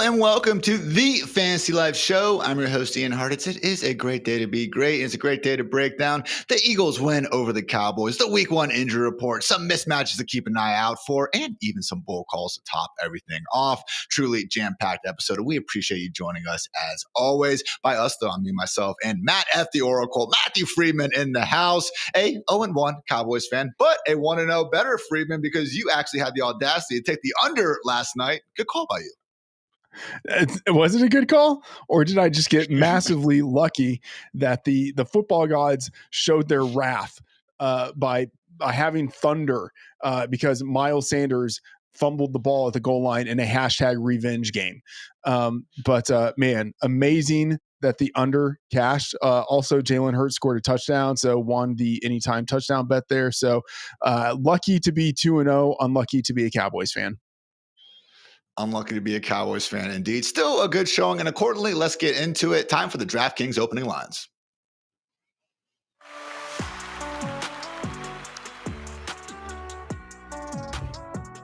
and welcome to the Fantasy Life Show. I'm your host, Ian Hartitz. It is a great day to be great. It's a great day to break down the Eagles win over the Cowboys, the Week 1 injury report, some mismatches to keep an eye out for, and even some bull calls to top everything off. Truly jam-packed episode. We appreciate you joining us as always. By us, though, I mean myself and Matt F. the Oracle, Matthew Freedman in the house, a 0-1 Cowboys fan, but a 1-0 better Freedman because you actually had the audacity to take the under last night. Good call by you. Was it a good call, or did I just get massively lucky that the football gods showed their wrath by having thunder because Miles Sanders fumbled the ball at the goal line in a hashtag revenge game? But man, amazing that the under cashed. Also, Jalen Hurts scored a touchdown, so won the anytime touchdown bet there. So lucky to be 2-0, unlucky to be a Cowboys fan. Unlucky to be a Cowboys fan indeed. Still a good showing, and accordingly, let's get into it. Time for the DraftKings opening lines.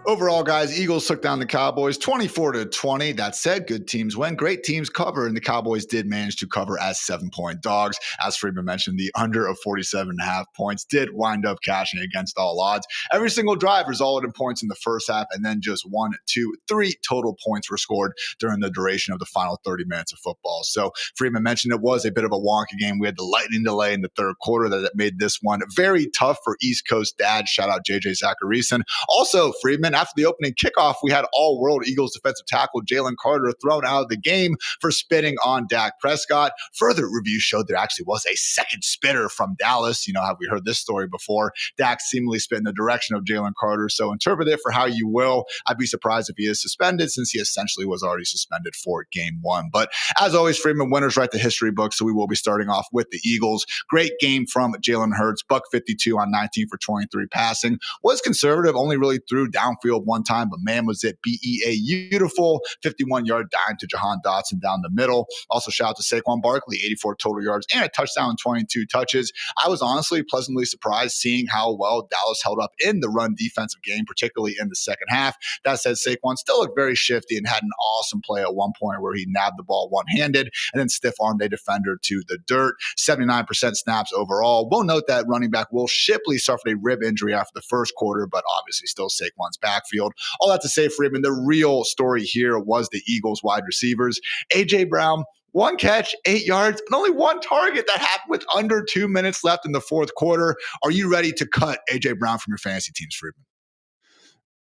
Overall, guys, Eagles took down the Cowboys 24-20. That said, good teams win, great teams cover, and the Cowboys did manage to cover as 7-point dogs. As Freeman mentioned, the under of 47.5 points did wind up cashing against all odds. Every single drive resulted in points in the first half, and then just 1, 2, 3 total points were scored during the duration of the final 30 minutes of football. So Freeman mentioned it was a bit of a wonky game. We had the lightning delay in the third quarter that made this one very tough for East Coast dads. Shout out JJ Zachariason. Also, Freeman, after the opening kickoff, we had all-world Eagles defensive tackle Jalen Carter thrown out of the game for spitting on Dak Prescott. Further reviews showed there actually was a second spitter from Dallas. You know, have we heard this story before? Dak seemingly spit in the direction of Jalen Carter, so interpret it for how you will. I'd be surprised if he is suspended since he essentially was already suspended for game 1. But as always, Freeman, winners write the history book, so we will be starting off with the Eagles. Great game from Jalen Hurts, $152 on 19 for 23 passing. Was conservative, only really threw downfield one time, but man, was it beautiful 51-yard dime to Jahan Dotson down the middle. Also, shout out to Saquon Barkley, 84 total yards and a touchdown, 22 touches. I was honestly pleasantly surprised seeing how well Dallas held up in the run defensive game, particularly in the second half. That said, Saquon still looked very shifty and had an awesome play at one point where he nabbed the ball one-handed and then stiff-armed a defender to the dirt. 79% snaps overall. We'll note that running back Will Shipley suffered a rib injury after the first quarter, but obviously still Saquon's backfield. All that to say, Freeman, the real story here was the Eagles wide receivers. A.J. Brown, 1 catch, 8 yards, but only 1 target. That happened with under 2 minutes left in the fourth quarter. Are you ready to cut A.J. Brown from your fantasy teams, Freeman?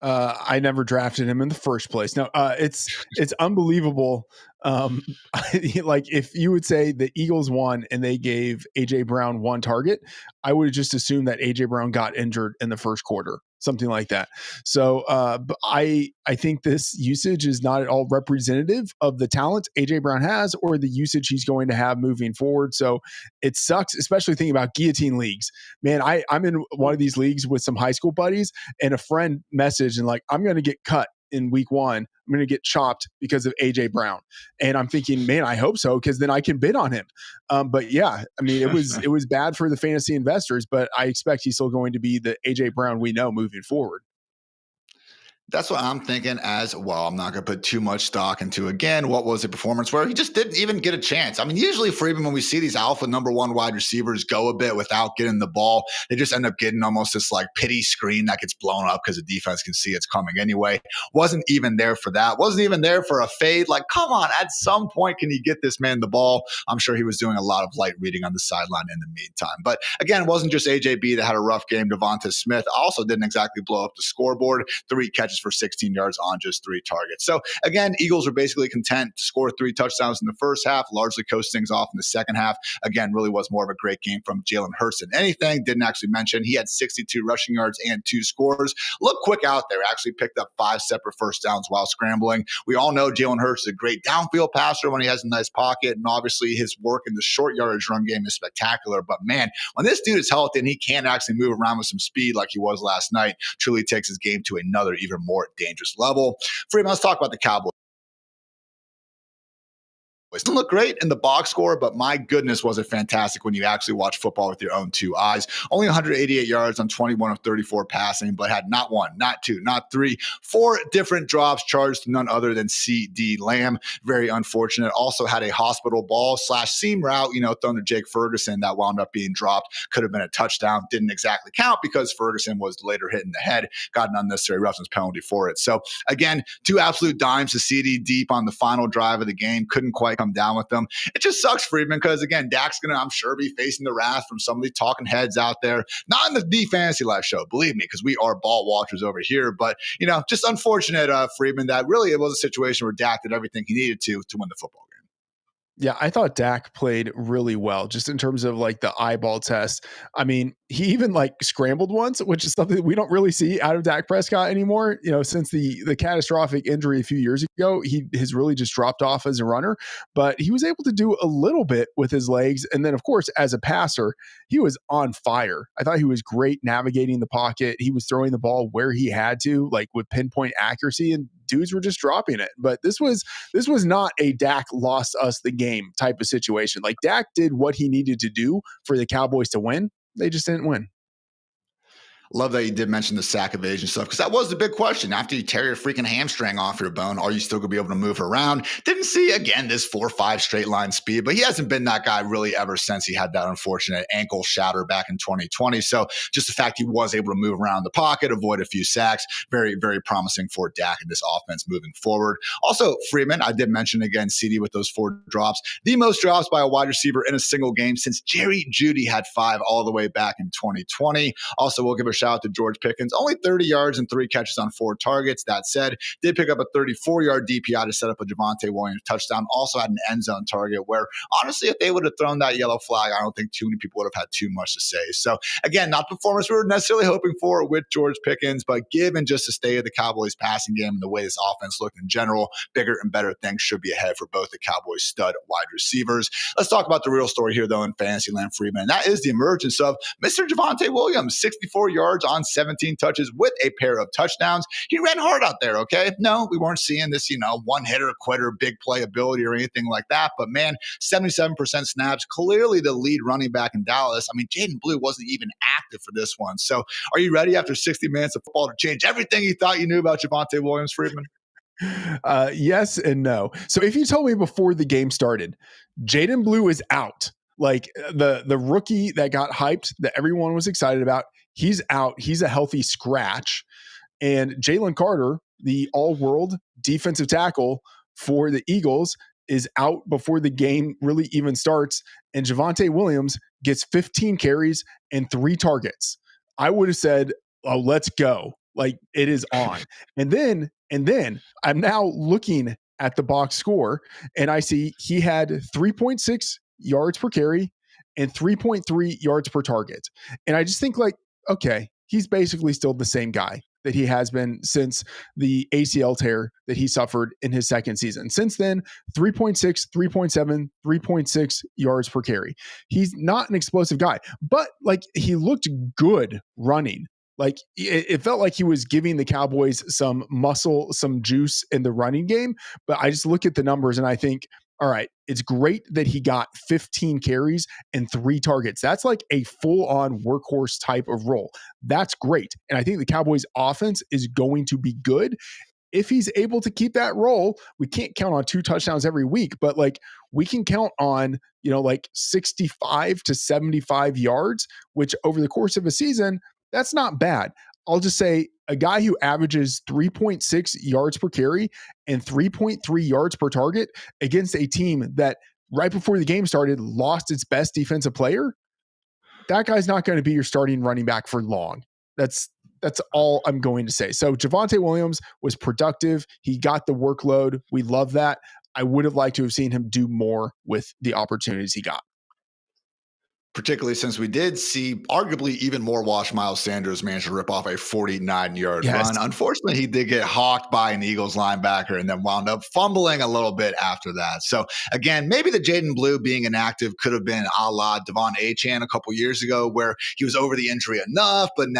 I never drafted him in the first place. No, it's unbelievable. Like if you would say the Eagles won and they gave A.J. Brown 1 target, I would just assume that A.J. Brown got injured in the first quarter, something like that. So but I think this usage is not at all representative of the talent A.J. Brown has or the usage he's going to have moving forward. So it sucks, especially thinking about guillotine leagues. Man, I'm in one of these leagues with some high school buddies, and a friend messaged and like, I'm going to get cut in week 1. I'm going to get chopped because of A.J. Brown. And I'm thinking, man, I hope so, because then I can bid on him. But yeah, I mean, it was bad for the fantasy investors, but I expect he's still going to be the A.J. Brown we know moving forward. That's what I'm thinking as well. I'm not going to put too much stock into, again, what was a performance where he just didn't even get a chance. I mean, usually, Freeman, when we see these alpha number 1 wide receivers go a bit without getting the ball, they just end up getting almost this like pity screen that gets blown up because the defense can see it's coming anyway. Wasn't even there for that. Wasn't even there for a fade. Like, come on, at some point, can you get this man the ball? I'm sure he was doing a lot of light reading on the sideline in the meantime. But again, it wasn't just AJB that had a rough game. Devonta Smith also didn't exactly blow up the scoreboard. 3 catches for 16 yards on just 3 targets. So again, Eagles are basically content to score 3 touchdowns in the first half, largely coast things off in the second half. Again, really was more of a great game from Jalen Hurts than anything. Didn't actually mention he had 62 rushing yards and 2 scores. Looked quick out there. Actually picked up 5 separate first downs while scrambling. We all know Jalen Hurts is a great downfield passer when he has a nice pocket, and obviously his work in the short yardage run game is spectacular. But man, when this dude is healthy and he can actually move around with some speed like he was last night, truly takes his game to another even more dangerous level. Freeman, let's talk about the Cowboys. Didn't look great in the box score, but my goodness, was it fantastic when you actually watch football with your own two eyes. Only 188 yards on 21 of 34 passing, but had not one, not two, not three, four different drops charged to none other than C.D. Lamb. Very unfortunate. Also had a hospital ball / seam route, thrown to Jake Ferguson that wound up being dropped. Could have been a touchdown. Didn't exactly count because Ferguson was later hit in the head. Got an unnecessary roughness penalty for it. So again, two absolute dimes to CD deep on the final drive of the game. Couldn't quite come down with them. It just sucks, Freeman, because again, Dak's going to, I'm sure, be facing the wrath from some of these talking heads out there. Not in the Fantasy Life show, believe me, because we are ball watchers over here. But, just unfortunate, Freeman, that really it was a situation where Dak did everything he needed to win the football game. Yeah, I thought Dak played really well just in terms of like the eyeball test. I mean, he even like scrambled once, which is something that we don't really see out of Dak Prescott anymore. Since the catastrophic injury a few years ago, he has really just dropped off as a runner, but he was able to do a little bit with his legs. And then of course, as a passer, he was on fire. I thought he was great navigating the pocket. He was throwing the ball where he had to, like with pinpoint accuracy, and dudes were just dropping it. But this was not a Dak lost us the game type of situation. Like Dak did what he needed to do for the Cowboys to win. They just didn't win. Love that you did mention the sack evasion stuff, because that was the big question. After you tear your freaking hamstring off your bone, are you still going to be able to move around? Didn't see, again, this 4.5 straight line speed, but he hasn't been that guy really ever since he had that unfortunate ankle shatter back in 2020. So just the fact he was able to move around the pocket, avoid a few sacks, very, very promising for Dak and this offense moving forward. Also, Freeman, I did mention again, CD with those 4 drops, the most drops by a wide receiver in a single game since Jerry Jeudy had 5 all the way back in 2020. Also, we'll give a shout out to George Pickens, only 30 yards and 3 catches on 4 targets. That said, did pick up a 34-yard DPI to set up a Javonte Williams touchdown. Also had an end zone target where, honestly, if they would have thrown that yellow flag, I don't think too many people would have had too much to say. So, again, not the performance we were necessarily hoping for with George Pickens, but given just the state of the Cowboys passing game and the way this offense looked in general, bigger and better things should be ahead for both the Cowboys stud wide receivers. Let's talk about the real story here, though, in Fantasyland, Freeman, and that is the emergence of Mr. Javonte Williams, 64 yards on 17 touches with a pair of touchdowns. He ran hard out there, okay? No, we weren't seeing this, one-hitter, quitter, big playability or anything like that. But, man, 77% snaps, clearly the lead running back in Dallas. I mean, Jaden Blue wasn't even active for this one. So are you ready after 60 minutes of football to change everything you thought you knew about Javonte Williams, Freeman? Yes and no. So if you told me before the game started, Jaden Blue is out, like the rookie that got hyped, that everyone was excited about, he's out. He's a healthy scratch. And Jalen Carter, the all-world defensive tackle for the Eagles, is out before the game really even starts. And Javonte Williams gets 15 carries and 3 targets. I would have said, oh, let's go. Like, it is on. And then I'm now looking at the box score and I see he had 3.6 yards per carry and 3.3 yards per target. And I just think, like, okay, he's basically still the same guy that he has been since the ACL tear that he suffered in his second season. Since then, 3.6, 3.7, 3.6 yards per carry. He's not an explosive guy, but like, he looked good running. Like, it felt like he was giving the Cowboys some muscle, some juice in the running game. But I just look at the numbers and I think, all right, it's great that he got 15 carries and 3 targets. That's like a full-on workhorse type of role. That's great. And I think the Cowboys offense is going to be good. If he's able to keep that role, we can't count on 2 touchdowns every week, but like, we can count on, like 65 to 75 yards, which over the course of a season, that's not bad. I'll just say a guy who averages 3.6 yards per carry and 3.3 yards per target against a team that right before the game started lost its best defensive player, that guy's not going to be your starting running back for long. That's all I'm going to say. So Javonte Williams was productive. He got the workload. We love that. I would have liked to have seen him do more with the opportunities he got. particularly since we did see arguably even more washed Miles Sanders manage to rip off a 49-yard run. Unfortunately, he did get hawked by an Eagles linebacker and then wound up fumbling a little bit after that. So again, maybe the Jaden Blue being inactive could have been a la Devon Achane a couple years ago, where he was over the injury enough, but not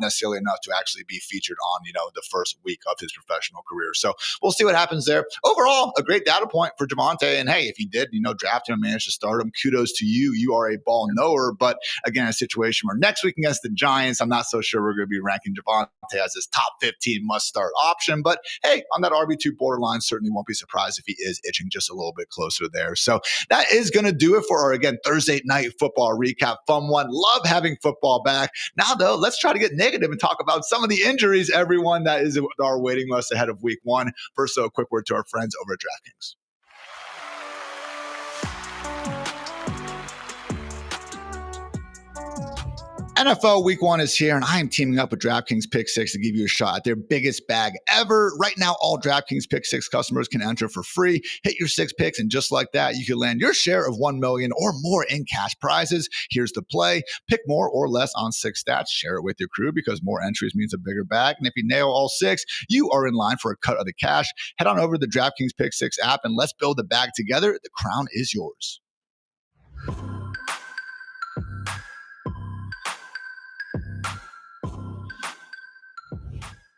necessarily enough to actually be featured on, the first week of his professional career. So we'll see what happens there. Overall, a great data point for Javonte. And hey, if you did, draft him and manage to start him, kudos to you. You are a ball knower. But again, a situation where next week against the Giants, I'm not so sure we're going to be ranking Javonte as his top 15 must-start option. But hey, on that RB2 borderline, certainly won't be surprised if he is itching just a little bit closer there. So that is going to do it for our, again, Thursday night football recap. Fun one. Love having football back. Now, though, let's try to get negative and talk about some of the injuries, everyone, that are waiting us ahead of week one. First, a quick word to our friends over at DraftKings. NFL Week 1 is here, and I am teaming up with DraftKings Pick 6 to give you a shot at their biggest bag ever. Right now, all DraftKings Pick 6 customers can enter for free. Hit your 6 picks, and just like that, you can land your share of $1 million or more in cash prizes. Here's the play. Pick more or less on 6 stats. Share it with your crew because more entries means a bigger bag. And if you nail all 6, you are in line for a cut of the cash. Head on over to the DraftKings Pick 6 app, and let's build the bag together. The crown is yours.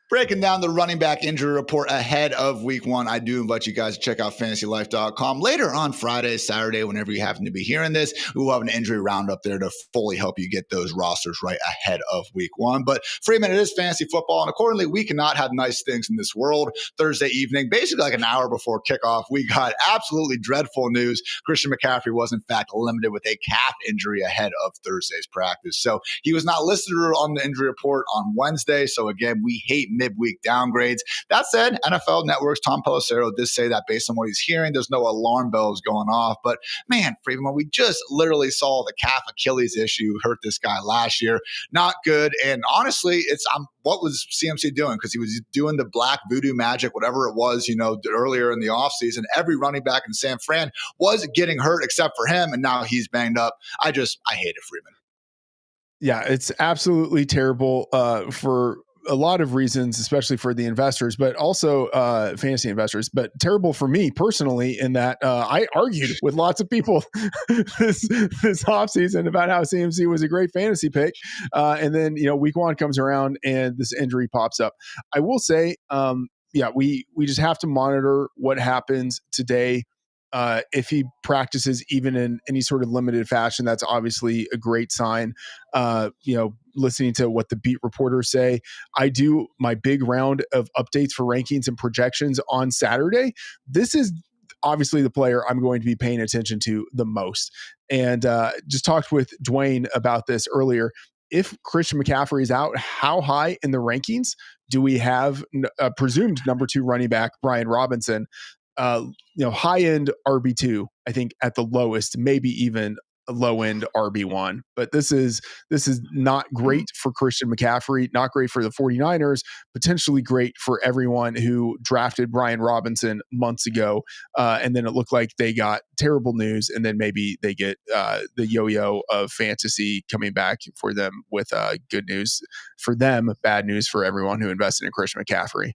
Breaking down the running back injury report ahead of week 1, I do invite you guys to check out fantasylife.com. Later on Friday, Saturday, whenever you happen to be hearing this, we will have an injury roundup there to fully help you get those rosters right ahead of week 1. But Freeman, it is fantasy football, and accordingly, we cannot have nice things in this world. Thursday evening, basically like an hour before kickoff, we got absolutely dreadful news. Christian McCaffrey was, in fact, limited with a calf injury ahead of Thursday's practice. So he was not listed on the injury report on Wednesday. So again, we hate midweek downgrades. That said, NFL Network's Tom Pelissero did say that based on what he's hearing, there's no alarm bells going off. But man, Freeman, we just literally saw the calf Achilles issue hurt this guy last year. Not good. And honestly, what was CMC doing? Because he was doing the black voodoo magic, whatever it was, earlier in the offseason. Every running back in San Fran was getting hurt except for him, and now he's banged up. I hate it, Freeman. Yeah, it's absolutely terrible for a lot of reasons, especially for the investors, but also fantasy investors, but terrible for me personally in that I argued with lots of people this offseason about how CMC was a great fantasy pick. And then, week 1 comes around and this injury pops up. I will say, we just have to monitor what happens today. If he practices even in any sort of limited fashion, that's obviously a great sign. Listening to what the beat reporters say, I do my big round of updates for rankings and projections on Saturday. This is obviously the player I'm going to be paying attention to the most. And just talked with Dwayne about this earlier. If Christian McCaffrey is out, how high in the rankings do we have a presumed number 2 running back, Brian Robinson? High end RB2, I think at the lowest, maybe even a low end RB1. But this is not great for Christian McCaffrey, not great for the 49ers, potentially great for everyone who drafted Brian Robinson months ago. And then it looked like they got terrible news, and then maybe they get the yo-yo of fantasy coming back for them with good news for them, bad news for everyone who invested in Christian McCaffrey.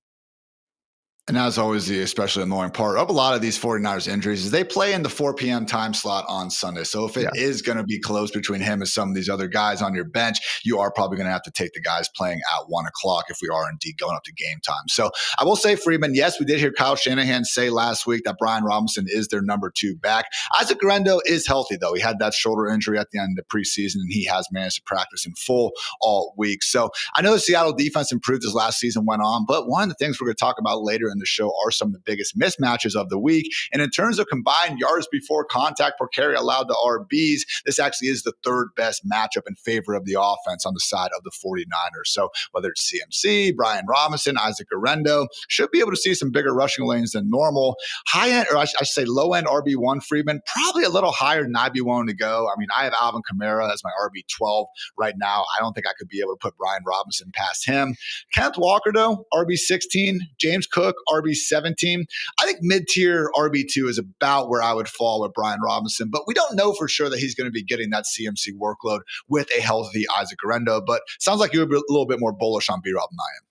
And as always, the especially annoying part of a lot of these 49ers injuries is they play in the 4 p.m. time slot on Sunday. So if it is going to be close between him and some of these other guys on your bench, you are probably going to have to take the guys playing at 1 o'clock if we are indeed going up to game time. So I will say, Freeman, yes, we did hear Kyle Shanahan say last week that Brian Robinson is their number 2 back. Isaac Guerrero is healthy, though. He had that shoulder injury at the end of the preseason, and he has managed to practice in full all week. So I know the Seattle defense improved as last season went on, but one of the things we're going to talk about later in the show are some of the biggest mismatches of the week. And in terms of combined yards before contact per carry allowed to RBs, this actually is the 3rd best matchup in favor of the offense on the side of the 49ers. So whether it's CMC, Brian Robinson, Isaac Guerrero, should be able to see some bigger rushing lanes than normal. High end, or I should say low end RB1 Freeman, probably a little higher than I'd be willing to go. I mean, I have Alvin Kamara as my RB12 right now. I don't think I could be able to put Brian Robinson past him. Kenneth Walker, though, RB16, James Cook, RB7 team, I think mid-tier RB2 is about where I would fall with Brian Robinson, but we don't know for sure that he's going to be getting that CMC workload with a healthy Isaac Guerrero, but sounds like you're a little bit more bullish on B-Rob than I am.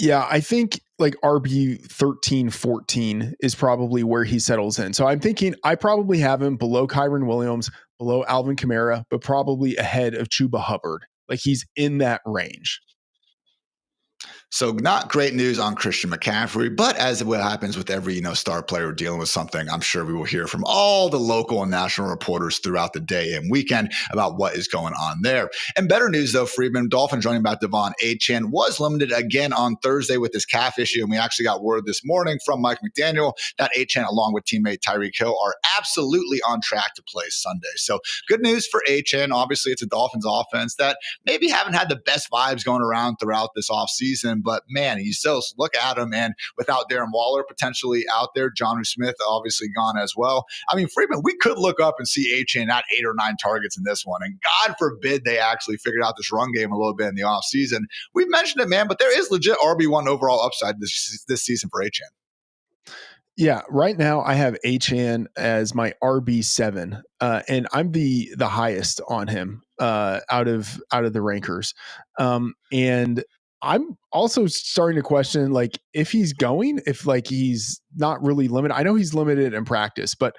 Yeah, I think like RB 13, 14 is probably where he settles in. So I'm thinking I probably have him below Kyron Williams, below Alvin Kamara, but probably ahead of Chuba Hubbard. Like he's in that range. So not great news on Christian McCaffrey, but as what happens with every, star player dealing with something, I'm sure we will hear from all the local and national reporters throughout the day and weekend about what is going on there. And better news though, Freeman, Dolphins running back Devon Achane was limited again on Thursday with his calf issue. And we actually got word this morning from Mike McDaniel that Achane along with teammate Tyreek Hill are absolutely on track to play Sunday. So good news for Achane. Obviously it's a Dolphins offense that maybe haven't had the best vibes going around throughout this offseason. But man, you still look at him, and without Darren Waller potentially out there, Jonnu Smith obviously gone as well. I mean, Freeman, we could look up and see Achane at 8 or 9 targets in this one. And God forbid they actually figured out this run game a little bit in the offseason. We've mentioned it, man, but there is legit RB1 overall upside this season for Achane. Yeah, right now I have Achane as my RB7, and I'm the highest on him out of the rankers, and I'm also starting to question like if he's going, if like he's not really limited. I know he's limited in practice, but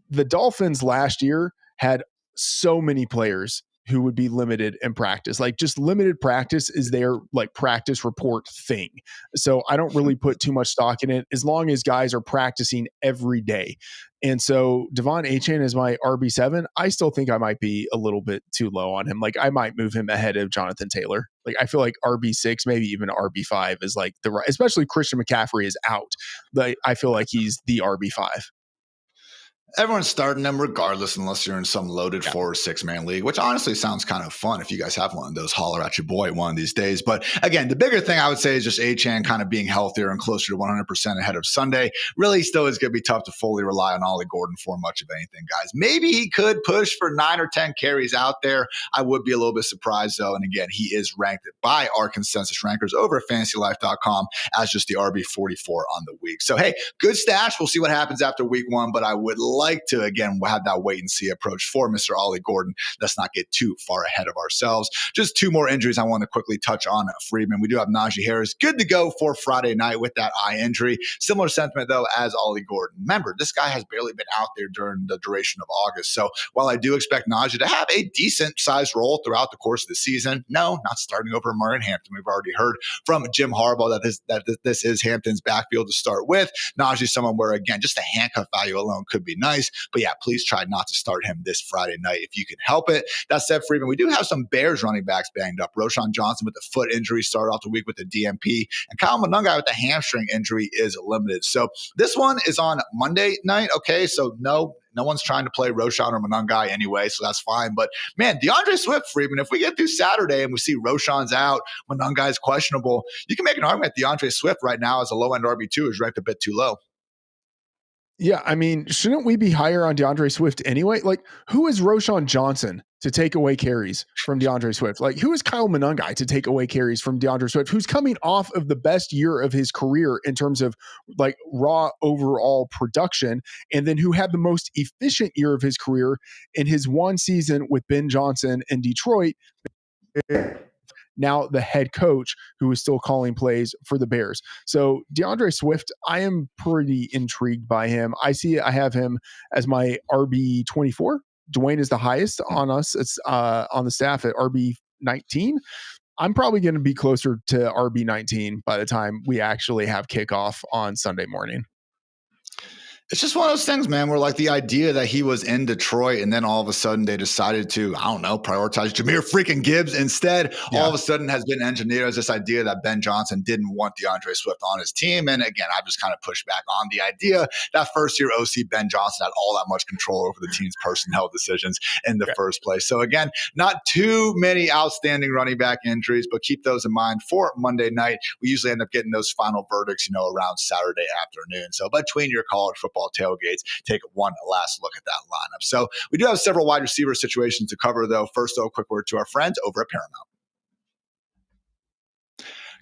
the Dolphins last year had so many players who would be limited in practice. Like just limited practice is their like practice report thing. So I don't really put too much stock in it as long as guys are practicing every day. And so Devon Achane is my RB7. I still think I might be a little bit too low on him. Like I might move him ahead of Jonathan Taylor. Like I feel like RB6, maybe even RB5 is like the right, especially Christian McCaffrey is out. But I feel like he's the RB5. Everyone's starting them regardless, unless you're in some loaded 4 or 6-man league, which honestly sounds kind of fun. If you guys have one of those, holler at your boy one of these days. But again, the bigger thing I would say is just Achane kind of being healthier and closer to 100% ahead of Sunday. Really still is going to be tough to fully rely on Ollie Gordon for much of anything, guys. Maybe he could push for 9 or 10 carries out there. I would be a little bit surprised though. And again, he is ranked by our consensus rankers over at fantasylife.com as just the RB44 on the week. So hey, good stash. We'll see what happens after week 1, but I would like to, again, have that wait and see approach for Mr. Ollie Gordon. Let's not get too far ahead of ourselves. Just 2 more injuries I want to quickly touch on Freeman. We do have Najee Harris good to go for Friday night with that eye injury. Similar sentiment, though, as Ollie Gordon. Remember, this guy has barely been out there during the duration of August. So while I do expect Najee to have a decent-sized role throughout the course of the season, no, not starting over Martin Hampton. We've already heard from Jim Harbaugh that this is Hampton's backfield to start with. Najee's someone where, again, just the handcuff value alone could be nice. But yeah, please try not to start him this Friday night if you can help it. That said, Freeman, we do have some Bears running backs banged up. Roshan Johnson with the foot injury started off the week with the DMP, and Kyle Monungai with the hamstring injury is limited. So this one is on Monday night. Okay, so no one's trying to play Roshan or Monungai anyway, so that's fine. But man, DeAndre Swift, Freeman, if we get through Saturday and we see Roshan's out, Monungai's questionable, you can make an argument DeAndre Swift right now as a low-end RB2 is ranked a bit too low. Yeah, I mean, shouldn't we be higher on DeAndre Swift anyway? Like, who is Roshan Johnson to take away carries from DeAndre Swift? Like, who is Kyle Monungai to take away carries from DeAndre Swift, who's coming off of the best year of his career in terms of like raw overall production, and then who had the most efficient year of his career in his one season with Ben Johnson in Detroit? Now the head coach who is still calling plays for the Bears. So DeAndre Swift, I am pretty intrigued by him. I have him as my RB24. Dwayne is the highest on us. It's on the staff at RB19. I'm probably going to be closer to RB19 by the time we actually have kickoff on Sunday morning. It's just one of those things, man, where like the idea that he was in Detroit and then all of a sudden they decided to, I don't know, prioritize Jahmyr freaking Gibbs instead, all of a sudden has been engineered as this idea that Ben Johnson didn't want DeAndre Swift on his team. And again, I've just kind of pushed back on the idea that first year OC Ben Johnson had all that much control over the team's personnel decisions in the first place. So again, not too many outstanding running back injuries, but keep those in mind for Monday night. We usually end up getting those final verdicts, around Saturday afternoon. So between your college football tailgates, take one last look at that lineup. So we do have several wide receiver situations to cover, though. First, though, a quick word to our friends over at Paramount.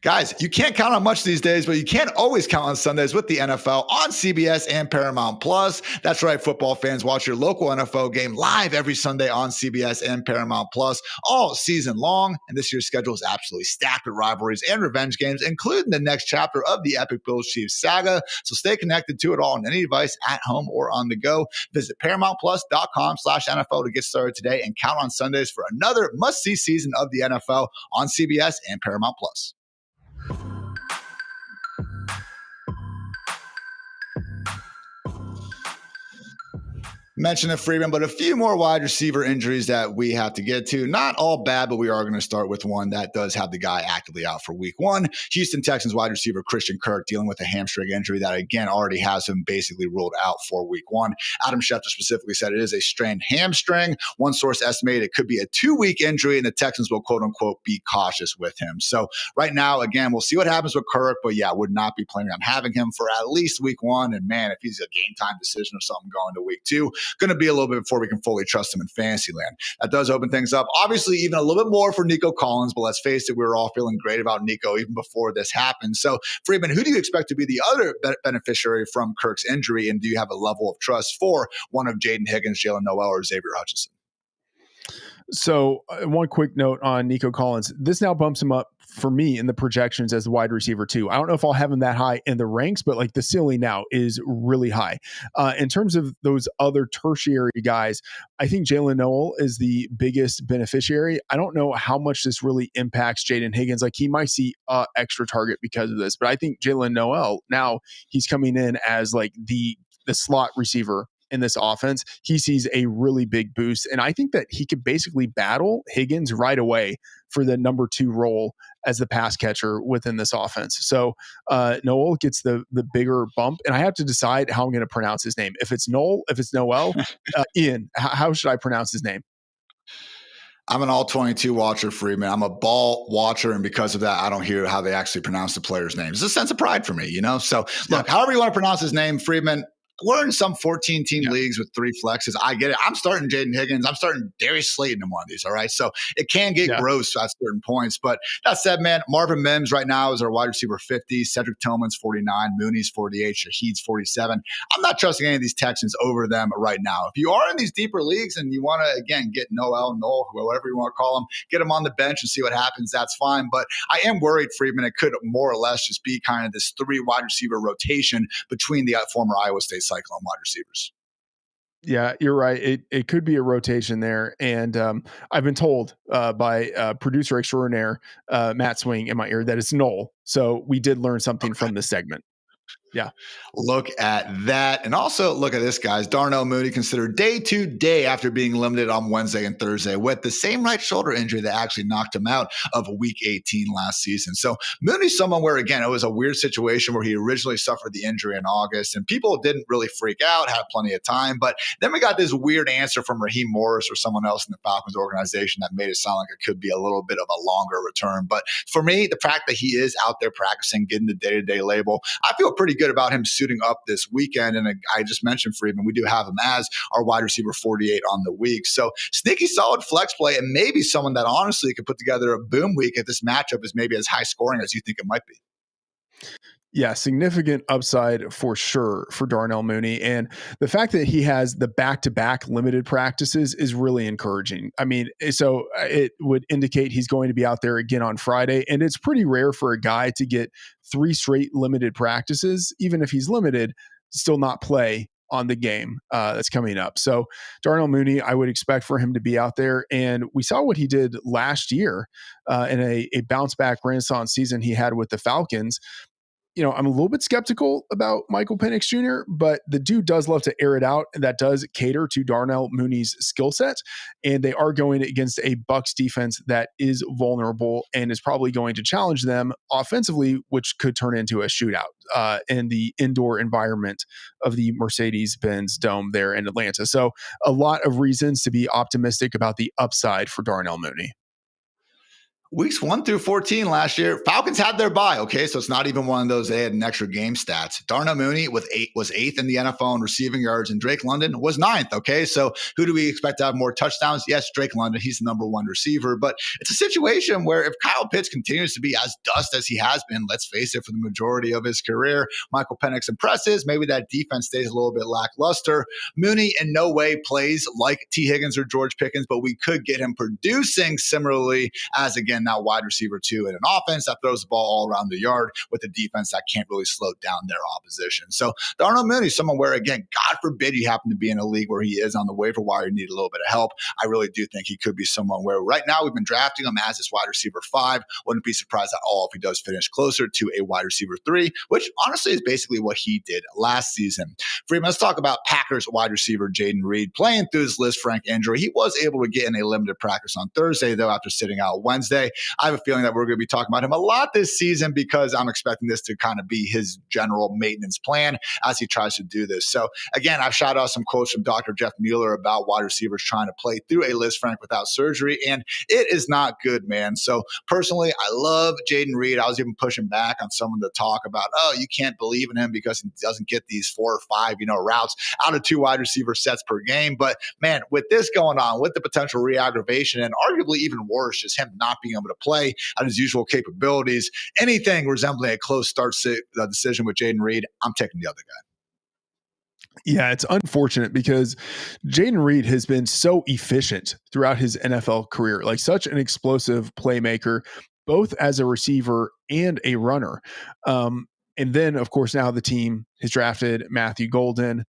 Guys, you can't count on much these days, but you can't always count on Sundays with the NFL on CBS and Paramount Plus. That's right, football fans. Watch your local NFL game live every Sunday on CBS and Paramount Plus all season long. And this year's schedule is absolutely stacked with rivalries and revenge games, including the next chapter of the epic Bills Chiefs saga. So stay connected to it all on any device at home or on the go. Visit ParamountPlus.com/NFL to get started today and count on Sundays for another must-see season of the NFL on CBS and Paramount Plus. Mentioned Freeman, but a few more wide receiver injuries that we have to get to. Not all bad, but we are going to start with one that does have the guy actively out for week one. Houston Texans wide receiver Christian Kirk dealing with a hamstring injury that, again, already has him basically ruled out for week one. Adam Schefter specifically said it is a strained hamstring. One source estimated it could be a 2-week injury, and the Texans will, quote-unquote, be cautious with him. So right now, again, we'll see what happens with Kirk, but yeah, would not be planning on having him for at least week one. And man, if he's a game time decision or something going to week two, going to be a little bit before we can fully trust him in fantasy land. That does open things up. Obviously, even a little bit more for Nico Collins, but let's face it, we were all feeling great about Nico even before this happened. So, Freeman, who do you expect to be the other beneficiary from Kirk's injury, and do you have a level of trust for one of Jaden Higgins, Jalen Noel, or Xavier Hutchinson? So one quick note on Nico Collins. This now bumps him up for me in the projections as the wide receiver too. I don't know if I'll have him that high in the ranks, but like the ceiling now is really high. In terms of those other tertiary guys, I think Jalen Noel is the biggest beneficiary. I don't know how much this really impacts Jaden Higgins. Like he might see extra target because of this, but I think Jalen Noel, now he's coming in as like the slot receiver in this offense. He sees a really big boost. And I think that he could basically battle Higgins right away for the number 2 role as the pass catcher within this offense. So Noel gets the bigger bump. And I have to decide how I'm going to pronounce his name. If it's Noel, if it's Noel, Ian, how should I pronounce his name? I'm an all-22 watcher, Freeman. I'm a ball watcher, and because of that, I don't hear how they actually pronounce the players' names. It's a sense of pride for me, you know? So, look, however you want to pronounce his name, Freeman, we're in some 14-team leagues with 3 flexes. I get it. I'm starting Jaden Higgins. I'm starting Darius Slayton in one of these, all right? So it can get gross at certain points. But that said, man, Marvin Mims right now is our wide receiver 50. Cedric Tillman's 49. Mooney's 48. Shaheed's 47. I'm not trusting any of these Texans over them right now. If you are in these deeper leagues and you want to, again, get Noel, whoever you want to call him, get him on the bench and see what happens, that's fine. But I am worried, Freeman, it could more or less just be kind of this 3 wide receiver rotation between the former Iowa State Cyclone wide receivers. Yeah, you're right. It could be a rotation there. And I've been told by producer extraordinaire Matt Swing in my ear that it's Noel. So we did learn something from this segment. Yeah. Look at that. And also look at this, guys. Darnell Mooney considered day to day after being limited on Wednesday and Thursday with the same right shoulder injury that actually knocked him out of week 18 last season. So Mooney's someone where, again, it was a weird situation where he originally suffered the injury in August and people didn't really freak out, had plenty of time. But then we got this weird answer from Raheem Morris or someone else in the Falcons organization that made it sound like it could be a little bit of a longer return. But for me, the fact that he is out there practicing, getting the day-to-day label, I feel pretty good about him suiting up this weekend. And I just mentioned Freeman. We do have him as our wide receiver 48 on the week. So sneaky solid flex play and maybe someone that honestly could put together a boom week if this matchup is maybe as high scoring as you think it might be. Yeah, significant upside for sure for Darnell Mooney. And the fact that he has the back-to-back limited practices is really encouraging. I mean, so it would indicate he's going to be out there again on Friday. And it's pretty rare for a guy to get 3 straight limited practices, even if he's limited, still not play on the game that's coming up. So Darnell Mooney, I would expect for him to be out there. And we saw what he did last year in a bounce back renaissance season he had with the Falcons. You know, I'm a little bit skeptical about Michael Penix Jr., but the dude does love to air it out, and that does cater to Darnell Mooney's skill set. And they are going against a Bucs defense that is vulnerable and is probably going to challenge them offensively, which could turn into a shootout in the indoor environment of the Mercedes-Benz Dome there in Atlanta. So a lot of reasons to be optimistic about the upside for Darnell Mooney. Weeks 1 through 14 last year, Falcons had their bye. Okay, so it's not even one of those they had an extra game stats. Darnell Mooney was eighth in the NFL in receiving yards, and Drake London was ninth. Okay, so who do we expect to have more touchdowns? Yes, Drake London. He's the number one receiver, but it's a situation where if Kyle Pitts continues to be as dust as he has been, let's face it, for the majority of his career, Michael Penix impresses. Maybe that defense stays a little bit lackluster. Mooney in no way plays like T. Higgins or George Pickens, but we could get him producing similarly as, again, now wide receiver 2 in an offense that throws the ball all around the yard with a defense that can't really slow down their opposition. So Darnell Mooney is someone where, again, God forbid you happen to be in a league where he is on the waiver wire and need a little bit of help. I really do think he could be someone where right now we've been drafting him as this wide receiver 5. Wouldn't be surprised at all if he does finish closer to a wide receiver 3, which honestly is basically what he did last season. Freeman, let's talk about Packers wide receiver Jayden Reed playing through his Lisfranc injury. He was able to get in a limited practice on Thursday, though, after sitting out Wednesday. I have a feeling that we're going to be talking about him a lot this season because I'm expecting this to kind of be his general maintenance plan as he tries to do this. So again, I've shot out some quotes from Dr. Jeff Mueller about wide receivers trying to play through a Lisfranc without surgery, and it is not good, man. So personally, I love Jayden Reed. I was even pushing back on someone to talk about, oh, you can't believe in him because he doesn't get these 4 or 5, routes out of 2 wide receiver sets per game. But man, with this going on, with the potential re-aggravation and arguably even worse, just him not being able to play at his usual capabilities, anything resembling a close start decision with Jayden Reed, I'm taking the other guy. Yeah, it's unfortunate because Jayden Reed has been so efficient throughout his NFL career, like such an explosive playmaker, both as a receiver and a runner. And then, of course, now the team has drafted Matthew Golden.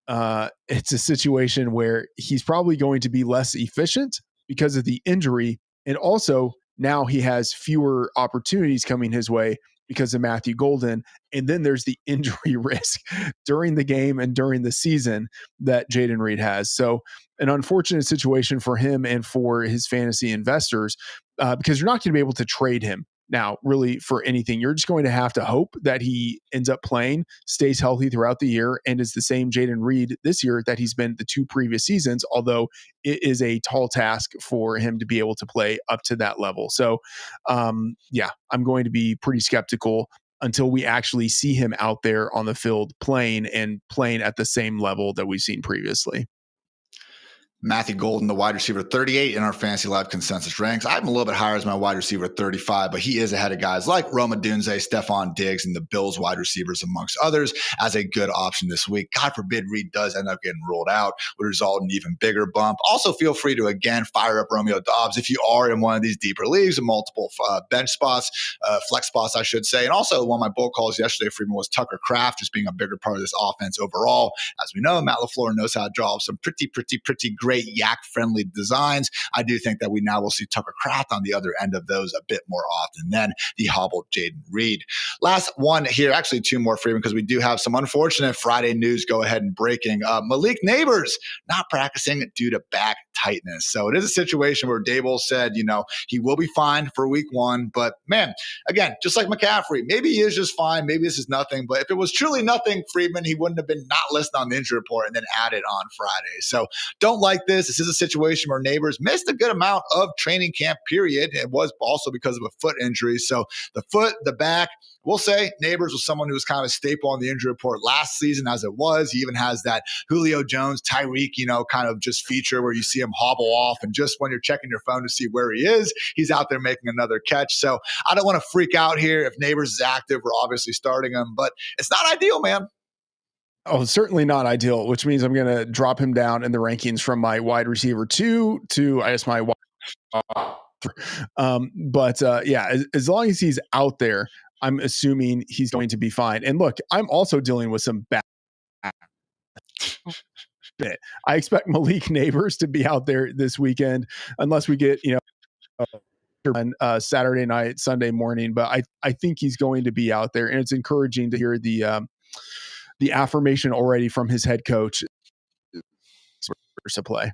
It's a situation where he's probably going to be less efficient because of the injury. And also now he has fewer opportunities coming his way because of Matthew Golden. And then there's the injury risk during the game and during the season that Jayden Reed has. So an unfortunate situation for him and for his fantasy investors, because you're not going to be able to trade him now really for anything. You're just going to have to hope that he ends up playing, stays healthy throughout the year, and is the same Jayden Reed this year that he's been the 2 previous seasons, although it is a tall task for him to be able to play up to that level. So yeah, I'm going to be pretty skeptical until we actually see him out there on the field playing at the same level that we've seen previously. Matthew Golden, the wide receiver 38 in our Fantasy Live consensus ranks. I'm a little bit higher as my wide receiver 35, but he is ahead of guys like Roma Dunze, Stephon Diggs, and the Bills wide receivers, amongst others, as a good option this week. God forbid Reed does end up getting ruled out, would result in an even bigger bump. Also, feel free to, again, fire up Romeo Doubs if you are in one of these deeper leagues and multiple bench spots, flex spots, I should say. And also, one of my bold calls yesterday, Freeman, was Tucker Kraft just being a bigger part of this offense overall. As we know, Matt LaFleur knows how to draw up some pretty great yak-friendly designs. I do think that we now will see Tucker Kraft on the other end of those a bit more often than the hobbled Jayden Reed. Last one here, actually 2 more, Freeman, because we do have some unfortunate Friday news go ahead and breaking. Malik Neighbors not practicing due to back tightness. So it is a situation where Dable said, he will be fine for week 1. But man, again, just like McCaffrey, maybe he is just fine. Maybe this is nothing. But if it was truly nothing, Freeman, he wouldn't have been not listed on the injury report and then added on Friday. So don't like this. This is a situation where Neighbors missed a good amount of training camp period. It was also because of a foot injury. So the foot, the back, we'll say Neighbors was someone who was kind of a staple on the injury report last season as it was. He even has that Julio Jones, Tyreek, kind of just feature where you see him hobble off. And just when you're checking your phone to see where he is, he's out there making another catch. So I don't want to freak out here. If Neighbors is active, we're obviously starting him, but it's not ideal, man. Oh, certainly not ideal, which means I'm going to drop him down in the rankings from my wide receiver 2 to, I guess, my wide. Yeah, as long as he's out there, I'm assuming he's going to be fine. And look, I'm also dealing with some bad bit. I expect Malik Neighbors to be out there this weekend, unless we get, on Saturday night, Sunday morning. But I think he's going to be out there, and it's encouraging to hear the affirmation already from his head coach to play.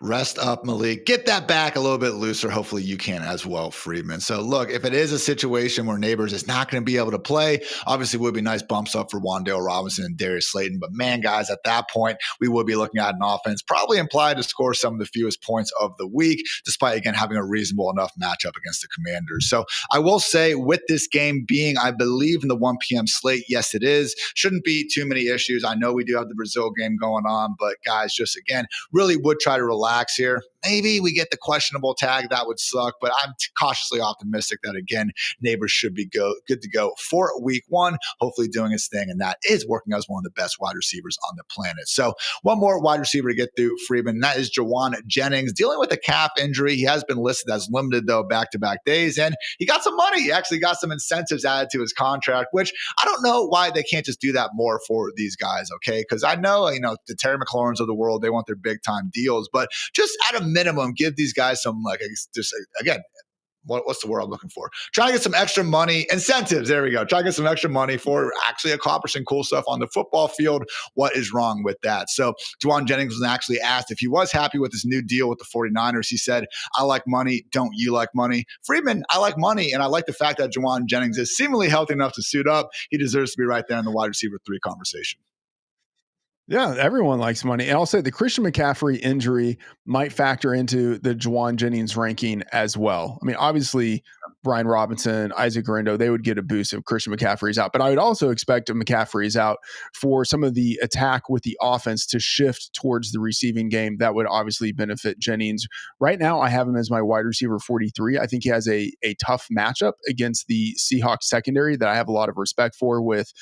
Rest up, Malik. Get that back a little bit looser. Hopefully you can as well, Freeman. So look, if it is a situation where Neighbors is not going to be able to play, obviously would be nice bumps up for Wan'Dale Robinson and Darius Slayton. But man, guys, at that point, we would be looking at an offense probably implied to score some of the fewest points of the week, despite, again, having a reasonable enough matchup against the Commanders. So I will say with this game being, I believe, in the 1 p.m. slate, yes, it is. Shouldn't be too many issues. I know we do have the Brazil game going on, but guys, just again, really would try to relax here. Maybe we get the questionable tag. That would suck, but I'm cautiously optimistic that, again, Neighbors should be good to go for week one, hopefully doing his thing, and that is working as one of the best wide receivers on the planet. So one more wide receiver to get through, Freeman, and that is Jawan Jennings, dealing with a calf injury. He has been listed as limited, though, back-to-back days, and he got some money. He actually got some incentives added to his contract, which I don't know why they can't just do that more for these guys, okay? Because I know, the Terry McLaurins of the world, they want their big-time deals, but just at a minimum, give these guys some, again, what's the word I'm looking for? Try to get some extra money, incentives. There we go. Try to get some extra money for actually accomplishing cool stuff on the football field. What is wrong with that? So Jawan Jennings was actually asked if he was happy with his new deal with the 49ers. He said, I like money. Don't you like money? Freeman, I like money. And I like the fact that Jawan Jennings is seemingly healthy enough to suit up. He deserves to be right there in the wide receiver 3 conversation. Yeah, everyone likes money. And I'll say the Christian McCaffrey injury might factor into the Jawan Jennings ranking as well. I mean, obviously, Brian Robinson, Isaac Guerrero, they would get a boost if Christian McCaffrey's out. But I would also expect if McCaffrey's out for some of the attack with the offense to shift towards the receiving game. That would obviously benefit Jennings. Right now, I have him as my wide receiver 43. I think he has a tough matchup against the Seahawks secondary that I have a lot of respect for, with